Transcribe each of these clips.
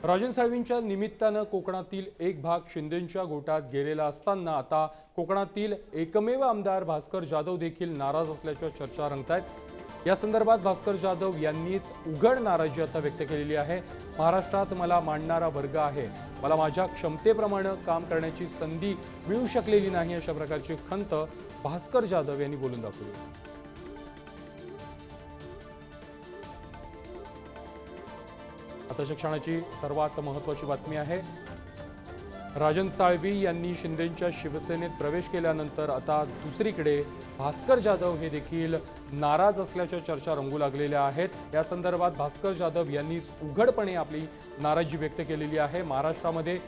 राजन साळवींच्या निमित्तानं कोकणातील एक भाग शिंदेंच्या गोटात गेलेला असताना आता कोकणातील एकमेव आमदार भास्कर जाधव देखील नाराज असल्याच्या चर्चा रंगतायत। या संदर्भात भास्कर जाधव यांनीच उघड नाराजी आता व्यक्त केलेली आहे। महाराष्ट्रात मला मांडणारा वर्ग आहे, मला माझ्या क्षमतेप्रमाणे काम करण्याची संधी मिळू शकलेली नाही, अशा प्रकारची खंत भास्कर जाधव यांनी बोलून दाखवली। आता शिक्षणाची सर्वात महत्त्वाची बातमी आहे। राजन साळवी यांनी शिंदेंच्या शिवसेनेत प्रवेश केल्यानंतर आता दुसरीकडे भास्कर जाधव हे देखील नाराज असल्याच्या चर्चा रंगू लागलेल्या आहेत। या संदर्भात भास्कर जाधव यांनी उघडपणे आपली नाराजी व्यक्त केलेली आहे। महाराष्ट्रामध्ये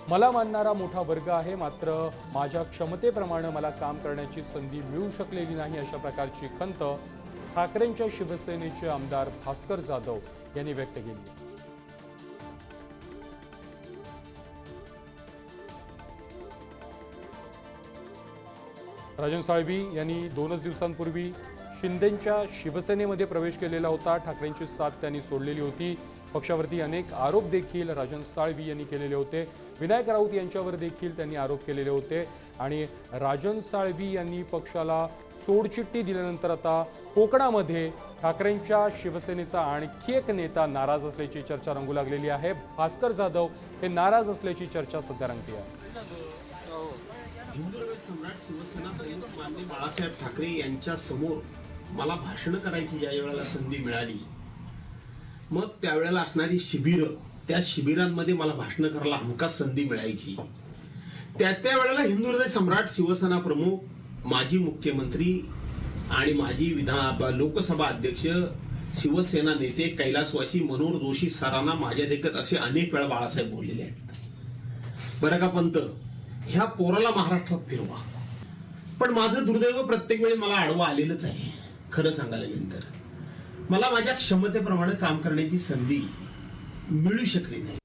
मला मानणारा मोठा वर्ग आहे, मात्र माझ्या क्षमतेप्रमाणे मला काम करण्याची संधी मिळू शकलेली नाही, अशा प्रकारची खंत ठाकरेंच्या शिवसेनेचे आमदार भास्कर जाधव यांनी व्यक्त केली। राजन साळवी यांनी 2 दिवसांपूर्वी शिंदेंच्या शिवसेनेमध्ये प्रवेश केलेला होता। ठाकरेंची साथ त्यांनी सोडलेली होती। पक्षावरती अनेक आरोप देखील राजन साळवी यांनी केलेले होते। विनायक राऊत यांच्यावर देखील त्यांनी आरोप केलेले होते आणि राजन साळवी यांनी पक्षाला सोडचिठ्ठी दिल्यानंतर आता कोकणामध्ये ठाकरेंच्या शिवसेनेचा आणखी एक नेता नाराज असल्याची चर्चा रंगू लागलेली आहे। भास्कर जाधव हे नाराज असल्याची चर्चा सध्या रंगते आहे। हिंदुराष्ट्र सम्राट शिवसेना प्रमुख माननीय बाळासाहेब ठाकरे यांच्या समोर मला भाषण करायची ज्या वेळेला संधी मिळाली, मग त्यावेळेला असणारी शिबिरं, त्या शिबिरांमध्ये मला भाषण करायला हमखास संधी मिळायची। त्या वेळेला हिंदुराष्ट्र सम्राट शिवसेना प्रमुख, माजी मुख्यमंत्री आणि माजी लोकसभा अध्यक्ष, शिवसेना नेते कैलासवासी मनोहर जोशी सरांना माझ्या देखत असे अनेक वेळा बाळासाहेब बोललेले आहेत। बरं का पंत, ह्या पोराला महाराष्ट्रात फिरवा। पण माझं दुर्दैव प्रत्येक वेळी मला आडवं आलेलंच आहे। खरं सांगायला गेलं तर मला माझ्या क्षमतेप्रमाणे काम करण्याची संधी मिळू शकली नाही।